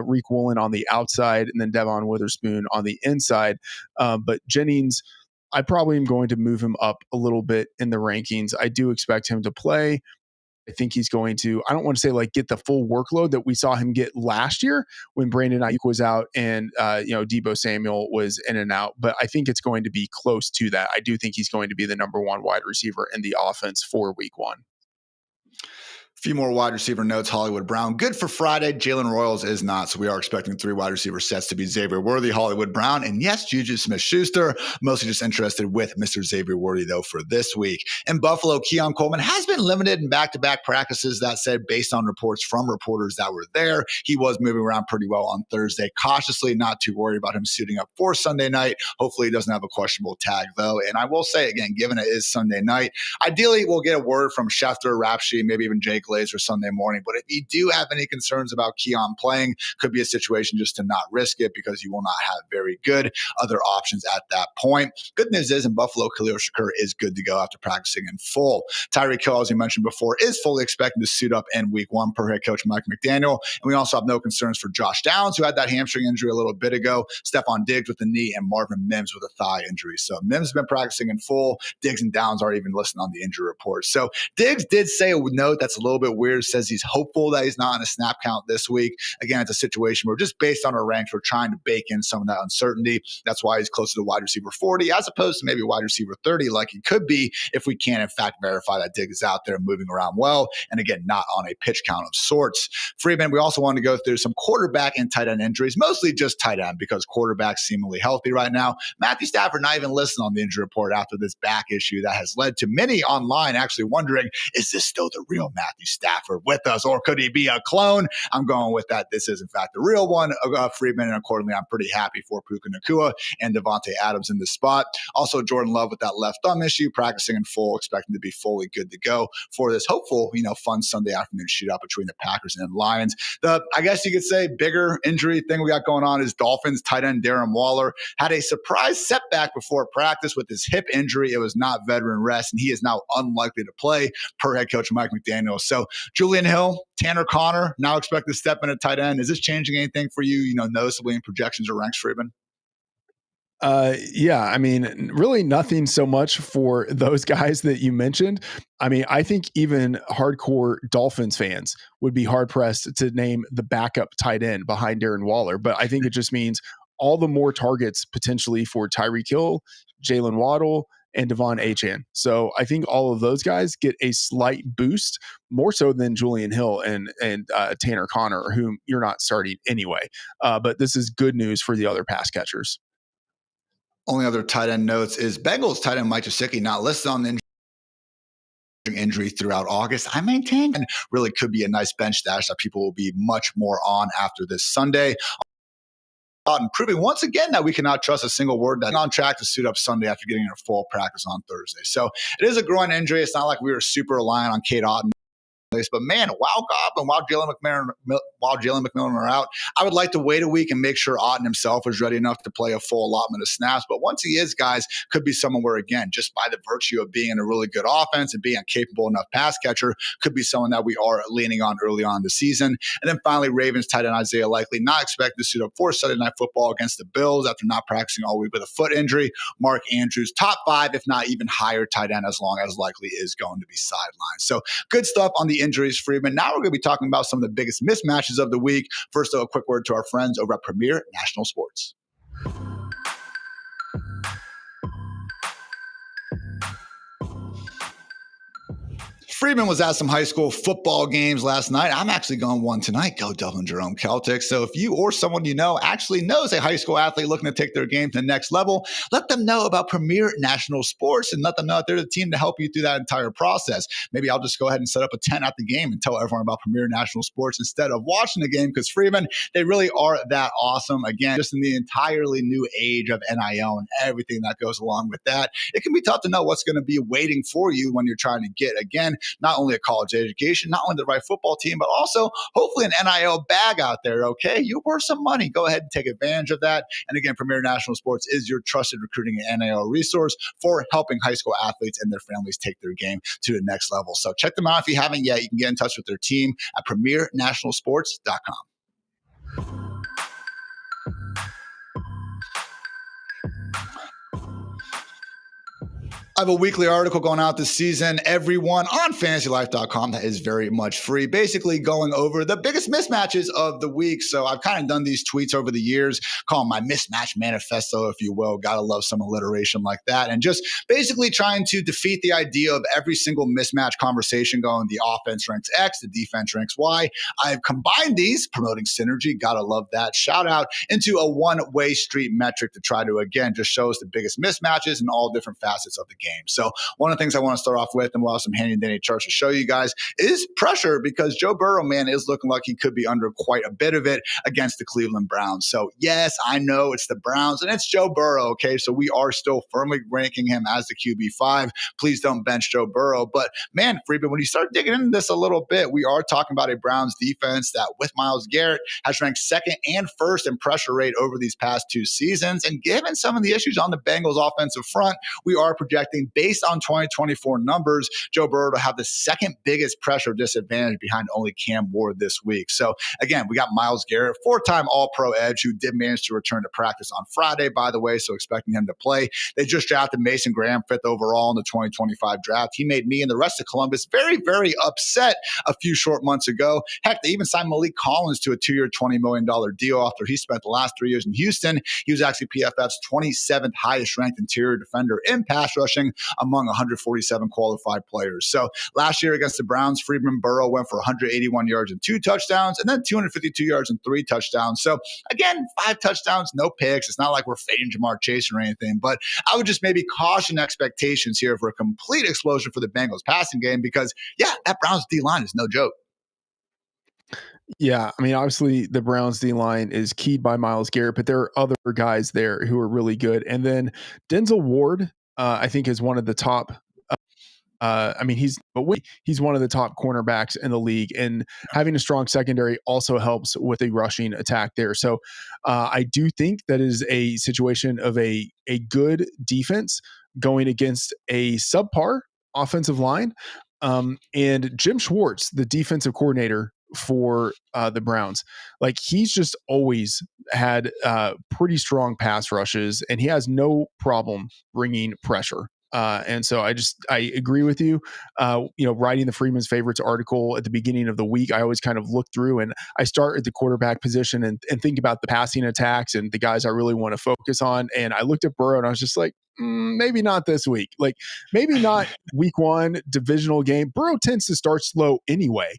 Reek Woolen on the outside and then Devon Witherspoon on the inside. But Jennings, I probably am going to move him up a little bit in the rankings. I do expect him to play. I think he's going to, I don't want to say get the full workload that we saw him get last year when Brandon Ayuk was out and, Deebo Samuel was in and out, but I think it's going to be close to that. I do think he's going to be the number one wide receiver in the offense for week one. Few more wide receiver notes. Hollywood Brown, good for Friday. Jalen Royals is not. So we are expecting 3 wide receiver sets to be Xavier Worthy, Hollywood Brown, and yes, Juju Smith-Schuster. Mostly just interested with Mr. Xavier Worthy, though, for this week. In Buffalo, Keon Coleman has been limited in back-to-back practices. That said, based on reports from reporters that were there, he was moving around pretty well on Thursday. Cautiously, not too worried about him suiting up for Sunday night. Hopefully he doesn't have a questionable tag, though. And I will say, again, given it is Sunday night, ideally we'll get a word from Schefter, Rapshi, maybe even Jake Glazer Sunday morning. But if you do have any concerns about Keon playing, could be a situation just to not risk it, because you will not have very good other options at that point. Good news is in Buffalo, Khalil Shakur is good to go after practicing in full. Tyreek Hill, as you mentioned before, is fully expected to suit up in week one per head coach Mike McDaniel. And we also have no concerns for Josh Downs, who had that hamstring injury a little bit ago, Stephon Diggs with the knee, and Marvin Mims with a thigh injury. So Mims has been practicing in full. Diggs and Downs are even listed on the injury report. So Diggs did say a note that's a little bit weird, says he's hopeful that he's not in a snap count this week. Again, it's a situation where just based on our ranks, we're trying to bake in some of that uncertainty. That's why he's closer to wide receiver 40 as opposed to maybe wide receiver 30 like he could be if we can, in fact, verify that Diggs is out there moving around well. And again, not on a pitch count of sorts. Freeman, we also wanted to go through some quarterback and tight end injuries, mostly just tight end because quarterback's seemingly healthy right now. Matthew Stafford not even listed on the injury report after this back issue that has led to many online actually wondering, is this still the real Matthew Stafford with us, or could he be a clone? I'm going with that. This is, in fact, the real one, Freeman, and accordingly, I'm pretty happy for Puka Nacua and Devontae Adams in this spot. Also, Jordan Love with that left thumb issue, practicing in full, expecting to be fully good to go for this hopeful, fun Sunday afternoon shootout between the Packers and Lions. The, I guess you could say, bigger injury thing we got going on is Dolphins tight end Darren Waller had a surprise setback before practice with his hip injury. It was not veteran rest, and he is now unlikely to play per head coach Mike McDaniel. So Julian Hill, Tanner Connor, now expect to step in at tight end. Is this changing anything for you, noticeably in projections or ranks, Freeman? Yeah, I mean, really nothing so much for those guys that you mentioned. I mean, I think even hardcore Dolphins fans would be hard pressed to name the backup tight end behind Darren Waller. But I think it just means all the more targets potentially for Tyreek Hill, Jalen Waddle, and Devon Achane. So I think all of those guys get a slight boost, more so than Julian Hill and Tanner Connor, whom you're not starting anyway. But this is good news for the other pass catchers. Only other tight end notes is Bengals tight end Mike Gesicki not listed on the injury throughout August. I maintain and really could be a nice bench stash that people will be much more on after this Sunday. And proving once again that we cannot trust a single word that's on track to suit up Sunday after getting a full practice on Thursday. So it is a groin injury. It's not like we were super reliant on Cade Otton. But man, while Gobb and while Jalen McMillan are out, I would like to wait a week and make sure Otton himself is ready enough to play a full allotment of snaps. But once he is, guys, could be someone where, again, just by the virtue of being in a really good offense and being a capable enough pass catcher, could be someone that we are leaning on early on in the season. And then finally, Ravens tight end Isaiah Likely not expected to suit up for Sunday Night Football against the Bills after not practicing all week with a foot injury. Mark Andrews, top 5, if not even higher tight end, as long as Likely is going to be sidelined. So good stuff on the injuries, Freeman. Now we're going to be talking about some of the biggest mismatches of the week. First, though, a quick word to our friends over at Premier National Sports. Freeman was at some high school football games last night. I'm actually going one tonight. Go Dublin Jerome Celtics. So if you or someone you know actually knows a high school athlete looking to take their game to the next level, let them know about Premier National Sports and let them know that they're the team to help you through that entire process. Maybe I'll just go ahead and set up a tent at the game and tell everyone about Premier National Sports instead of watching the game, because Freeman, they really are that awesome. Again, just in the entirely new age of NIL and everything that goes along with that, it can be tough to know what's going to be waiting for you when you're trying to get, again, not only a college education, not only the right football team, but also hopefully an NIL bag out there, okay? You're worth some money. Go ahead and take advantage of that. And again, Premier National Sports is your trusted recruiting and NIL resource for helping high school athletes and their families take their game to the next level. So check them out if you haven't yet. You can get in touch with their team at premiernationalsports.com. I have a weekly article going out this season, everyone, on fantasylife.com that is very much free, basically going over the biggest mismatches of the week. So I've kind of done these tweets over the years, call them my mismatch manifesto, if you will. Gotta love some alliteration like that. And just basically trying to defeat the idea of every single mismatch conversation going, the offense ranks X, the defense ranks Y. I've combined these, promoting synergy, gotta love that, shout out, into a one-way street metric to try to, again, just show us the biggest mismatches in all different facets of the game. So one of the things I want to start off with, and we'll have some handy-dandy charts to show you guys, is pressure, because Joe Burrow, man, is looking like he could be under quite a bit of it against the Cleveland Browns. So yes, I know it's the Browns and it's Joe Burrow, okay? So we are still firmly ranking him as the QB5. Please don't bench Joe Burrow. But man, Freeman, when you start digging into this a little bit, we are talking about a Browns defense that with Myles Garrett has ranked second and first in pressure rate over these past 2 seasons. And given some of the issues on the Bengals offensive front, we are projecting, based on 2024 numbers, Joe Burrow to have the second biggest pressure disadvantage behind only Cam Ward this week. So again, we got Myles Garrett, 4-time All-Pro edge, who did manage to return to practice on Friday, by the way, so expecting him to play. They just drafted Mason Graham 5th overall in the 2025 draft. He made me and the rest of Columbus very, very upset a few short months ago. Heck, they even signed Malik Collins to a 2-year, $20 million deal after he spent the last 3 years in Houston. He was actually PFF's 27th highest ranked interior defender in pass rushing among 147 qualified players. So last year against the Browns, Freeman Burrow went for 181 yards and 2 touchdowns, and then 252 yards and 3 touchdowns. So again, 5 touchdowns, no picks. It's not like we're fading Jamar Chase or anything, but I would just maybe caution expectations here for a complete explosion for the Bengals passing game, because yeah, that Browns D-line is no joke. Yeah, I mean, obviously the Browns D line is keyed by Myles Garrett, but there are other guys there who are really good. And then Denzel Ward, I think, is one of the top. I mean, he's one of the top cornerbacks in the league, and having a strong secondary also helps with a rushing attack there. So I do think that is a situation of a good defense going against a subpar offensive line. And Jim Schwartz, the defensive coordinator for the Browns, like, he's just always had pretty strong pass rushes, and he has no problem bringing pressure. And so I agree with you. Writing the Freeman's Favorites article at the beginning of the week, I always kind of look through and I start at the quarterback position and think about the passing attacks and the guys I really want to focus on. And I looked at Burrow and I was just like, maybe not this week. Like maybe not week one divisional game. Burrow tends to start slow anyway,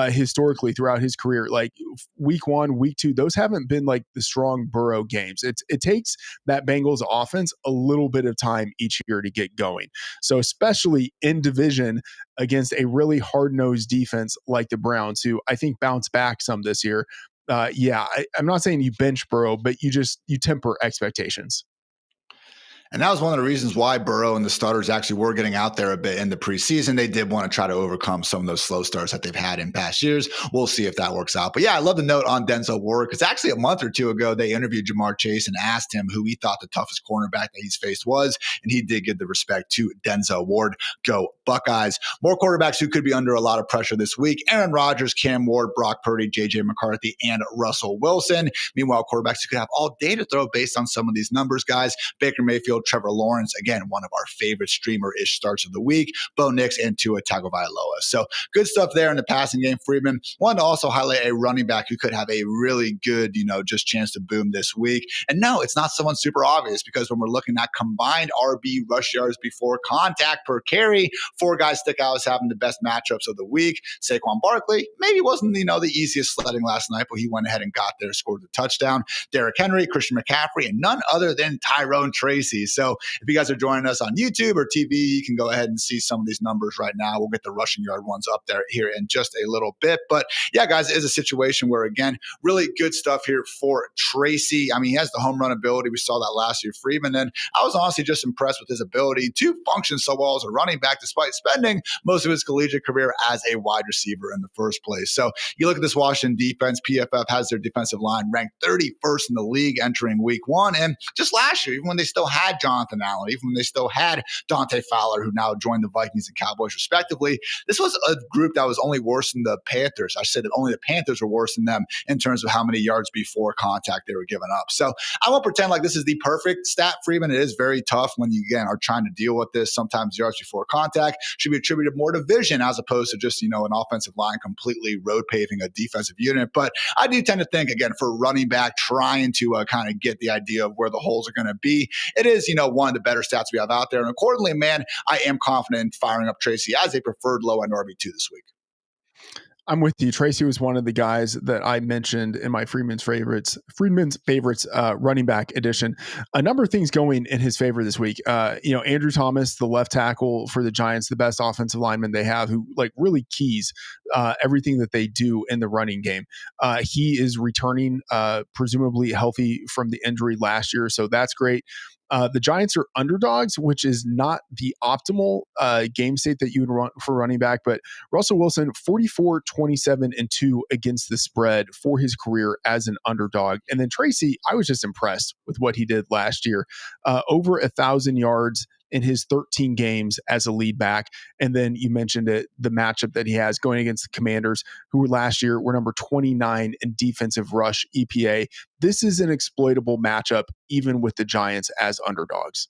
historically throughout his career. Like week one, week two, those haven't been like the strong Burrow games. It takes that Bengals offense a little bit of time each year to get going. So especially in division against a really hard-nosed defense like the Browns, who I think bounce back some this year. I'm not saying you bench Burrow, but you temper expectations. And that was one of the reasons why Burrow and the starters actually were getting out there a bit in the preseason. They did want to try to overcome some of those slow starts that they've had in past years. We'll see if that works out. But yeah, I love the note on Denzel Ward, because actually a month or two ago, they interviewed Jamar Chase and asked him who he thought the toughest cornerback that he's faced was. And he did give the respect to Denzel Ward. Go Buckeyes. More quarterbacks who could be under a lot of pressure this week: Aaron Rodgers, Cam Ward, Brock Purdy, JJ McCarthy, and Russell Wilson. Meanwhile, quarterbacks who could have all day to throw based on some of these numbers, guys: Baker Mayfield, Trevor Lawrence, again, one of our favorite streamer-ish starts of the week, Bo Nix, and Tua Tagovailoa. So good stuff there in the passing game. Freeman wanted to also highlight a running back who could have a really good, just chance to boom this week. And no, it's not someone super obvious, because when we're looking at combined RB rush yards before contact per carry, four guys stick out as having the best matchups of the week. Saquon Barkley maybe wasn't, the easiest sledding last night, but he went ahead and got there, scored the touchdown. Derrick Henry, Christian McCaffrey, and none other than Tyrone Tracy. So if you guys are joining us on YouTube or TV, you can go ahead and see some of these numbers right now. We'll get the rushing yard ones up there here in just a little bit. But yeah, guys, it is a situation where, again, really good stuff here for Tracy. I mean, he has the home run ability. We saw that last year, Freeman. And I was honestly just impressed with his ability to function so well as a running back, despite spending most of his collegiate career as a wide receiver in the first place. So you look at this Washington defense. PFF has their defensive line ranked 31st in the league entering week one. And just last year, even when they still had Jonathan Allen, even when they still had Dante Fowler, who now joined the Vikings and Cowboys respectively, this was a group that was only worse than the Panthers. I said that only the Panthers were worse than them in terms of how many yards before contact they were giving up. So I won't pretend like this is the perfect stat, Freeman. It is very tough when you, again, are trying to deal with this. Sometimes yards before contact should be attributed more to vision as opposed to just, an offensive line completely road paving a defensive unit. But I do tend to think, again, for running back trying to kind of get the idea of where the holes are going to be, it is, one of the better stats we have out there. And accordingly, man, I am confident in firing up Tracy as a preferred low-end RB2 this week. I'm with you. Tracy was one of the guys that I mentioned in my Freeman's favorites running back edition. A number of things going in his favor this week. Andrew Thomas, the left tackle for the Giants, the best offensive lineman they have, who really keys everything that they do in the running game. He is returning, presumably healthy from the injury last year, so that's great. The Giants are underdogs, which is not the optimal game state that you would run for running back. But Russell Wilson, 44, 27, and 2 against the spread for his career as an underdog. And then Tracy, I was just impressed with what he did last year. Over 1,000 yards in his 13 games as a lead back. And then you mentioned it, the matchup that he has going against the Commanders, who last year were number 29 in defensive rush EPA. This is an exploitable matchup, even with the Giants as underdogs.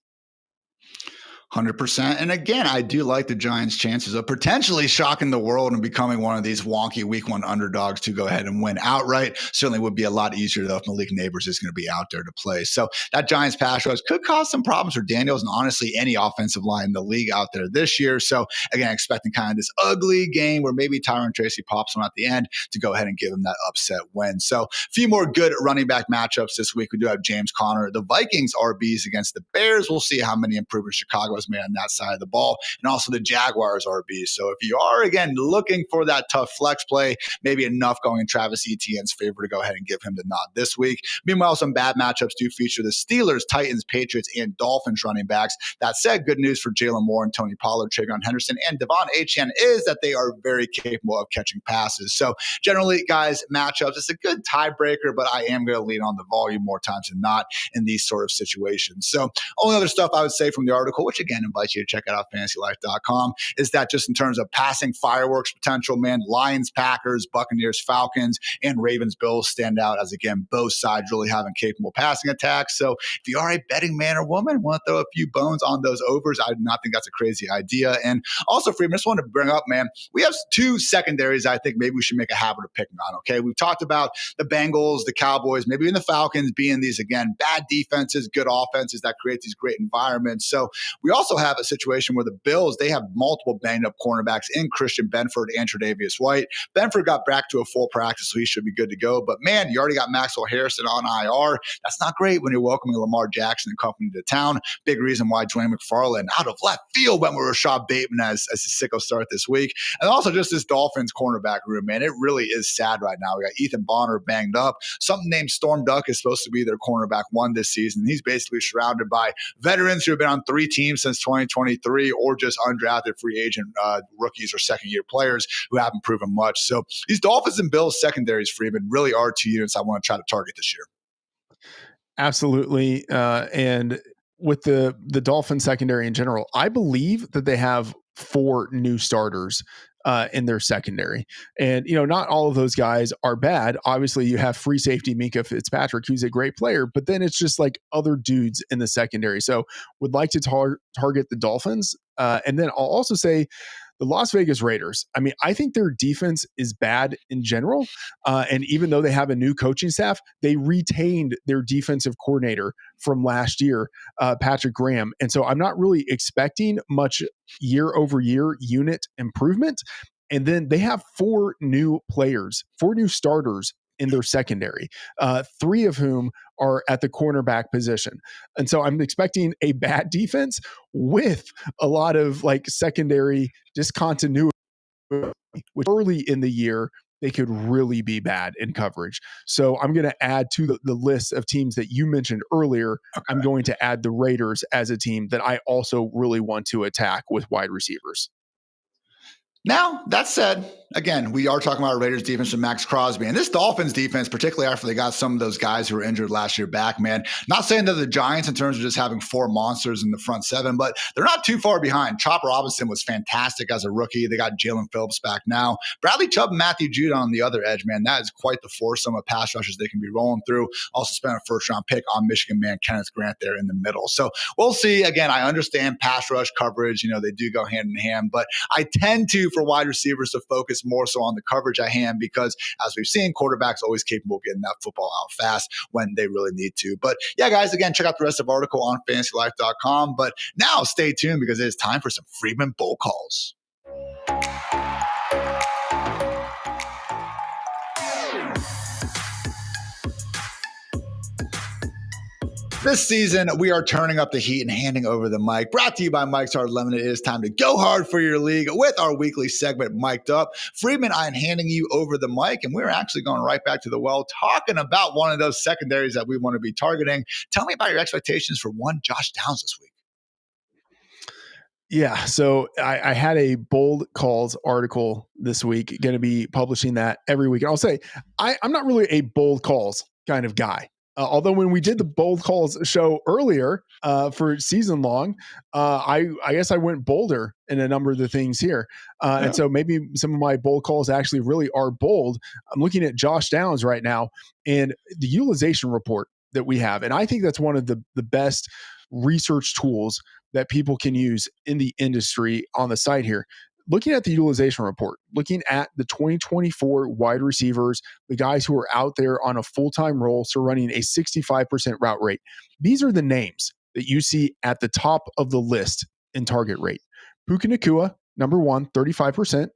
100%. And again, I do like the Giants' chances of potentially shocking the world and becoming one of these wonky week one underdogs to go ahead and win outright. Certainly would be a lot easier, though, if Malik Neighbors is going to be out there to play. So that Giants pass rush could cause some problems for Daniels and honestly any offensive line in the league out there this year. So again, expecting kind of this ugly game where maybe Tyrone Tracy pops one at the end to go ahead and give him that upset win. So a few more good running back matchups this week. We do have James Conner, the Vikings RBs against the Bears. We'll see how many improvements Chicago has made on that side of the ball, and also the Jaguars RBs. So if you are, again, looking for that tough flex play, maybe enough going in Travis Etienne's favor to go ahead and give him the nod this week. Meanwhile, some bad matchups do feature the Steelers, Titans, Patriots, and Dolphins running backs. That said, good news for Jalen Moore and Tony Pollard, Travion Henderson, and Devon Achane is that they are very capable of catching passes. So generally, guys, matchups, it's a good tiebreaker, but I am going to lean on the volume more times than not in these sort of situations. So only other stuff I would say from the article, which again, invite you to check it out, fantasylife.com, is that just in terms of passing fireworks potential, man, Lions, Packers, Buccaneers, Falcons, and Ravens, Bills stand out as, again, both sides really having capable passing attacks. So if you are a betting man or woman, want to throw a few bones on those overs, I do not think that's a crazy idea. And also, Freeman, I just wanted to bring up, man, we have two secondaries I think maybe we should make a habit of picking on, okay? We've talked about the Bengals, the Cowboys, maybe even the Falcons being these, again, bad defenses, good offenses that create these great environments. So we also have a situation where the Bills, they have multiple banged up cornerbacks in Christian Benford and Tre'Davious White. Benford got back to a full practice, so he should be good to go. But man, you already got Maxwell Harrison on IR. That's not great when you're welcoming Lamar Jackson and company to town. Big reason why Dwayne McFarland out of left field went with Rashad Bateman as a sicko start this week. And also just this Dolphins cornerback room, man, it really is sad right now. We got Ethan Bonner banged up. Something named Storm Duck is supposed to be their cornerback one this season. He's basically surrounded by veterans who have been on 3 teams since 2023 or just undrafted free agent rookies or second-year players who haven't proven much. So these Dolphins and Bills secondaries, Freeman, really are 2 units I want to try to target this year. Absolutely. And with the Dolphin secondary in general, I believe that they have 4 new starters in their secondary. And, not all of those guys are bad. Obviously, you have free safety Minkah Fitzpatrick, who's a great player, but then it's just like other dudes in the secondary. So would like to target the Dolphins. And then I'll also say the Las Vegas Raiders. I mean, I think their defense is bad in general. And even though they have a new coaching staff, they retained their defensive coordinator from last year, Patrick Graham. And so I'm not really expecting much year over year unit improvement. And then they have 4 new players, 4 new starters in their secondary, 3 of whom are at the cornerback position. And so I'm expecting a bad defense with a lot of like secondary discontinuity, which early in the year, they could really be bad in coverage. So I'm going to add to the list of teams that you mentioned earlier. Okay. I'm going to add the Raiders as a team that I also really want to attack with wide receivers. Now, that said, again, we are talking about Raiders defense and Max Crosby. And this Dolphins defense, particularly after they got some of those guys who were injured last year back, man, not saying they're the Giants in terms of just having 4 monsters in the front 7, but they're not too far behind. Chop Robinson was fantastic as a rookie. They got Jalen Phillips back now. Bradley Chubb and Matthew Judon on the other edge, man, that is quite the foursome of pass rushers they can be rolling through. Also spent a first-round pick on Michigan man Kenneth Grant there in the middle. So we'll see. Again, I understand pass rush coverage. They do go hand in hand, but I tend to, for wide receivers, to focus more so on the coverage at hand because, as we've seen, quarterbacks always capable of getting that football out fast when they really need to. But yeah, guys, again, check out the rest of the article on fantasylife.com. But now stay tuned because it is time for some Freeman Bowl calls. This season, we are turning up the heat and handing over the mic. Brought to you by Mike's Hard Lemonade. It is time to go hard for your league with our weekly segment, Mic'd Up. Freeman, I am handing you over the mic, and we're actually going right back to the well, talking about one of those secondaries that we want to be targeting. Tell me about your expectations for one Josh Downs this week. Yeah, so I had a bold calls article this week, going to be publishing that every week. And I'll say, I'm not really a bold calls kind of guy. Although when we did the bold calls show earlier for season long, I guess I went bolder in a number of the things here. And so maybe some of my bold calls actually really are bold. I'm looking at Josh Downs right now and the utilization report that we have. And I think that's one of the best research tools that people can use in the industry on the site here. Looking at the utilization report, looking at the 2024 wide receivers, the guys who are out there on a full-time role, so running a 65% route rate. These are the names that you see at the top of the list in target rate. Puka Nacua, number 1, 35%.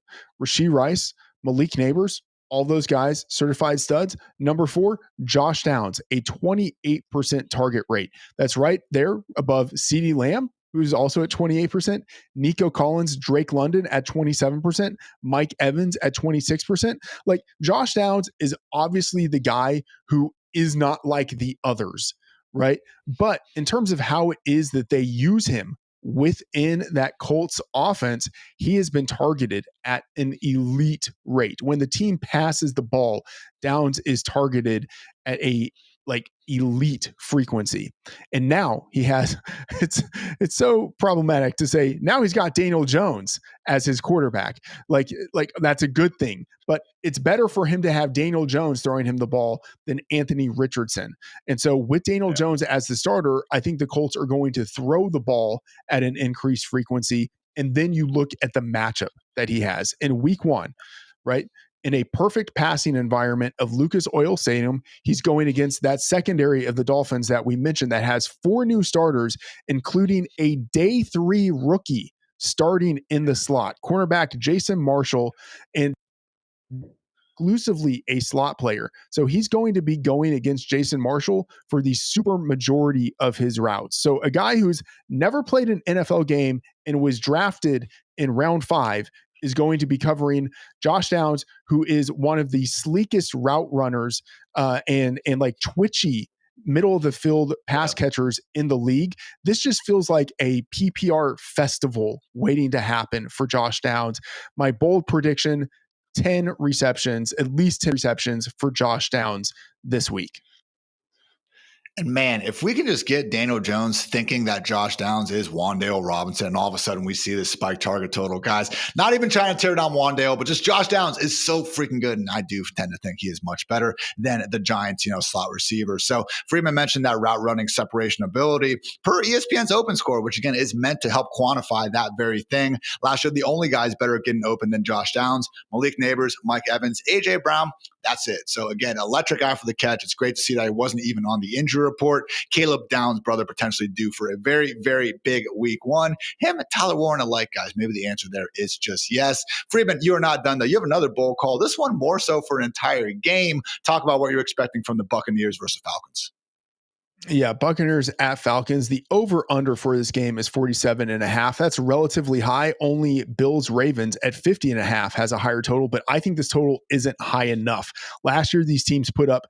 Rashee Rice, Malik Neighbors, all those guys, certified studs. Number 4, Josh Downs, a 28% target rate. That's right there above CeeDee Lamb, who's also at 28%, Nico Collins, Drake London at 27%, Mike Evans at 26%. Like, Josh Downs is obviously the guy who is not like the others, right? But in terms of how it is that they use him within that Colts offense, he has been targeted at an elite rate. When the team passes the ball, Downs is targeted at a like elite frequency. And now he has, it's so problematic to say now he's got Daniel Jones as his quarterback. Like that's a good thing, but it's better for him to have Daniel Jones throwing him the ball than Anthony Richardson. And so with Daniel Jones as the starter, I think the Colts are going to throw the ball at an increased frequency. And then you look at the matchup that he has in week 1, right? In a perfect passing environment of Lucas Oil Stadium, he's going against that secondary of the Dolphins that we mentioned that has 4 new starters, including a day 3 rookie starting in the slot, cornerback Jason Marshall, and exclusively a slot player. So he's going to be going against Jason Marshall for the super majority of his routes. So a guy who's never played an NFL game and was drafted in round 5 is going to be covering Josh Downs, who is one of the sleekest route runners and like twitchy middle of the field pass catchers in the league. This just feels like a PPR festival waiting to happen for Josh Downs. My bold prediction, 10 receptions, at least 10 receptions for Josh Downs this week. And man, if we can just get Daniel Jones thinking that Josh Downs is Wan'Dale Robinson, and all of a sudden we see this spike target total, guys, not even trying to tear down Wan'Dale, but just Josh Downs is so freaking good. And I do tend to think he is much better than the Giants, slot receiver. So Freeman mentioned that route running separation ability per ESPN's open score, which again is meant to help quantify that very thing. Last year, the only guys better at getting open than Josh Downs, Malik Neighbors, Mike Evans, AJ Brown. That's it. So again, electric after the catch. It's great to see that he wasn't even on the injury report. Caleb Downs' brother potentially due for a very, very big week 1. Him and Tyler Warren alike, guys. Maybe the answer there is just yes. Freeman, you are not done though. You have another bowl call. This one more so for an entire game. Talk about what you're expecting from the Buccaneers versus Falcons. Yeah, Buccaneers at Falcons. The over-under for this game is 47.5. That's relatively high. Only Bills-Ravens at 50.5 has a higher total, but I think this total isn't high enough. Last year, these teams put up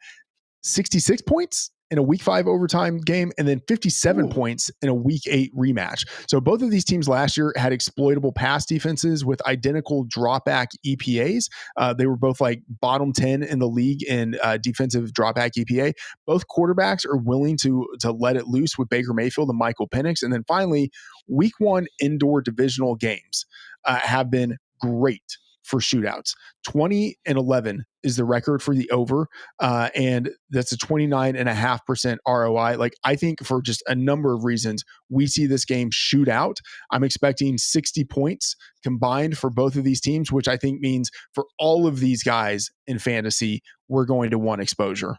66 points in a week 5 overtime game, and then 57 points in a week 8 rematch. So both of these teams last year had exploitable pass defenses with identical dropback EPAs. They were both like bottom 10 in the league in defensive dropback EPA. Both quarterbacks are willing to let it loose with Baker Mayfield and Michael Penix. And then finally, week 1 indoor divisional games have been great for shootouts. 20-11 is the record for the over, and that's a 29.5% ROI. Like, I think for just a number of reasons, we see this game shoot out. I'm expecting 60 points combined for both of these teams, which I think means for all of these guys in fantasy, we're going to want exposure.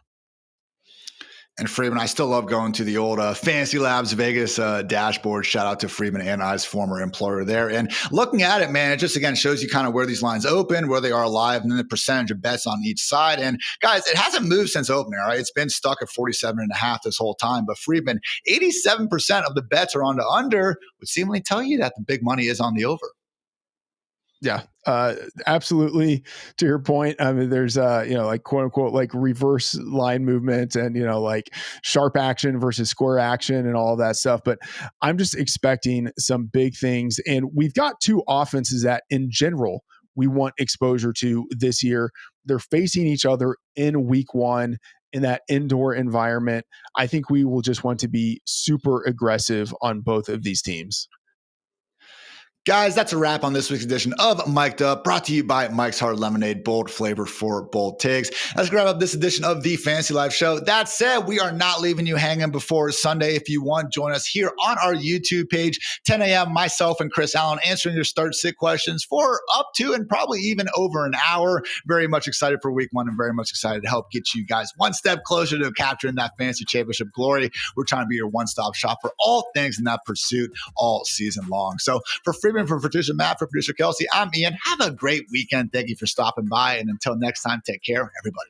And Freeman, I still love going to the old Fantasy Labs Vegas dashboard. Shout out to Freeman and I's former employer there. And looking at it, man, it just, again, shows you kind of where these lines open, where they are live, and then the percentage of bets on each side. And guys, it hasn't moved since opening, all right? It's been stuck at 47.5 this whole time. But Freeman, 87% of the bets are on the under, would seemingly tell you that the big money is on the over. Yeah, absolutely. To your point, I mean, there's like quote unquote like reverse line movement and like sharp action versus square action and all of that stuff. But I'm just expecting some big things, and we've got 2 offenses that in general we want exposure to this year. They're facing each other in week 1 in that indoor environment. I think we will just want to be super aggressive on both of these teams. Guys, that's a wrap on this week's edition of Mic'd Up, brought to you by Mike's Hard Lemonade, bold flavor for bold takes. Let's wrap up this edition of the Fantasy Life Show. That said, we are not leaving you hanging before Sunday. If you want, join us here on our YouTube page, 10 a.m., myself and Chris Allen answering your start-sit questions for up to and probably even over an hour. Very much excited for week 1 and very much excited to help get you guys one step closer to capturing that fantasy championship glory. We're trying to be your one-stop shop for all things in that pursuit all season long. So for Freeman, for producer Matt, for producer Kelsey, I'm Ian. Have a great weekend. Thank you for stopping by. And until next time, take care, everybody.